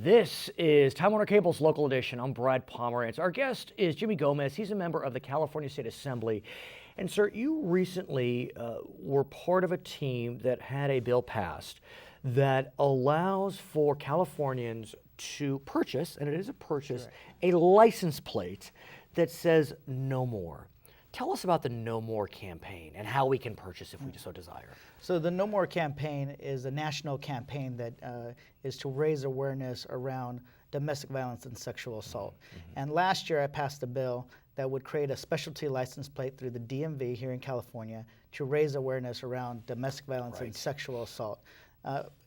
This is Time Warner Cable's Local Edition. I'm Brad Pomerance. Our guest is Jimmy Gomez. He's a member of the California State Assembly. And sir, you recently were part of a team that had a bill passed that allows for Californians to purchase, and it is a purchase, a license plate that says no more. Tell us about the No More campaign and how we can purchase if we so desire. So the No More campaign is a national campaign that is to raise awareness around domestic violence and sexual assault. And last year I passed a bill that would create a specialty license plate through the DMV here in California to raise awareness around domestic violence and sexual assault.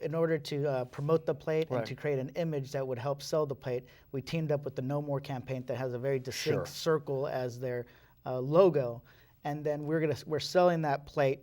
In order to promote the plate and to create an image that would help sell the plate, we teamed up with the No More campaign that has a very distinct circle as their logo, and then we're selling that plate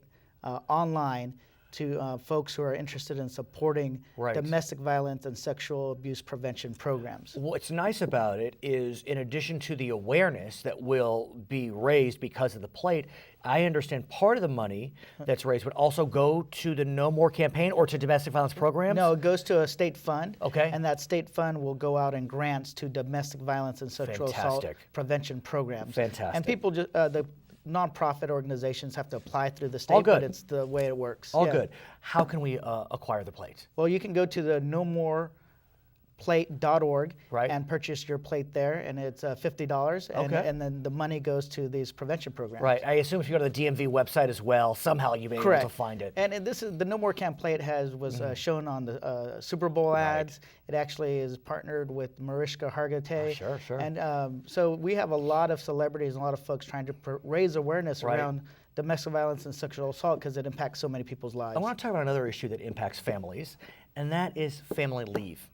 online to folks who are interested in supporting domestic violence and sexual abuse prevention programs. What's nice about it is, in addition to the awareness that will be raised because of the plate, I understand part of the money that's raised would also go to the No More campaign or to domestic violence programs? No, it goes to a state fund. Okay. And that state fund will go out in grants to domestic violence and sexual assault prevention programs. Fantastic. And people, the nonprofit organizations have to apply through the state, but it's the way it works. All good. How can we acquire the plate? Well, you can go to the nomoreplate.org and purchase your plate there, and it's $50, and then the money goes to these prevention programs. Right. I assume if you go to the DMV website as well, somehow you'll be able to find it. And this is the No More plate was shown on the Super Bowl ads. It actually is partnered with Mariska Hargitay. Sure. And so we have a lot of celebrities and a lot of folks trying to raise awareness around domestic violence and sexual assault because it impacts so many people's lives. I want to talk about another issue that impacts families, and that is family leave.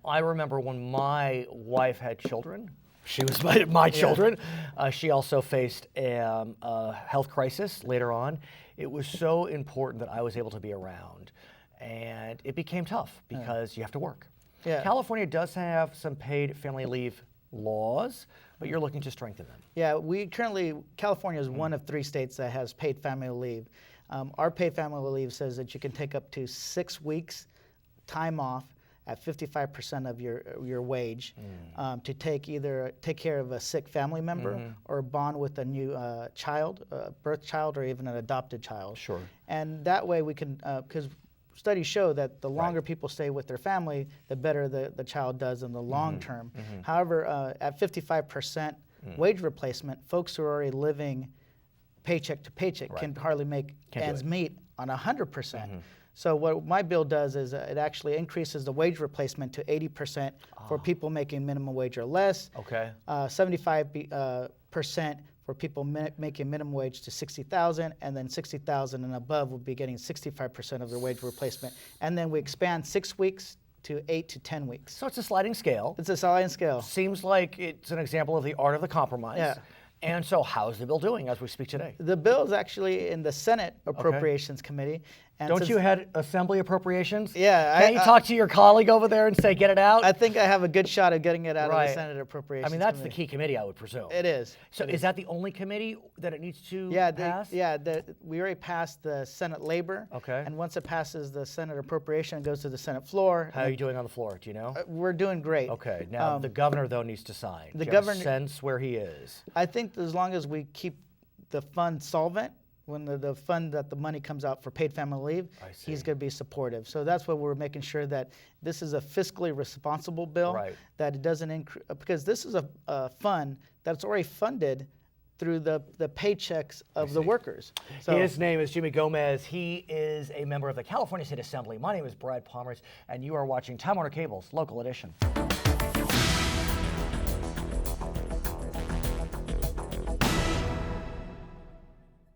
I remember when my wife had children. She was my children. She also faced a health crisis later on. It was so important that I was able to be around. And it became tough because you have to work. California does have some paid family leave laws, but you're looking to strengthen them. Yeah, California is one of 3 states that has paid family leave. Our paid family leave says that you can take up to 6 weeks time off at 55% of your wage to take care of a sick family member or bond with a new child, birth child, or even an adopted child. Sure. And that way we can, because studies show that the longer people stay with their family, the better the child does in the long term. However, at 55% wage replacement, folks who are already living paycheck to paycheck can hardly make ends meet on 100%. So what my bill does is it actually increases the wage replacement to 80% for people making minimum wage or less. 75% for people making minimum wage to $60,000, and then $60,000 and above will be getting 65% of their wage replacement. And then we expand 6 weeks to 8 to 10 weeks. So it's a sliding scale. It's a sliding scale. Seems like it's an example of the art of the compromise. Yeah. And so how's the bill doing as we speak today? The bill is actually in the Senate Appropriations Committee. And don't you head Assembly Appropriations? Yeah. Can't you talk to your colleague over there and say, get it out? I think I have a good shot of getting it out of the Senate Appropriations Committee. I mean, that's the key committee, I would presume. It is. So is that the only committee that it needs to pass? We already passed the Senate Labor. Okay. And once it passes the Senate Appropriation, it goes to the Senate floor. How are you doing on the floor? Do you know? We're doing great. Okay. Now, the governor, though, needs to sign. The Do you have governor, a sense where he is? I think as long as we keep the fund solvent, when the fund that the money comes out for paid family leave, he's going to be supportive. So that's what we're making sure that this is a fiscally responsible bill, that it doesn't increase, because this is a fund that's already funded through the paychecks of the workers. So his name is Jimmy Gomez. He is a member of the California State Assembly. My name is Brad Pomerance, and you are watching Time Warner Cable's Local Edition.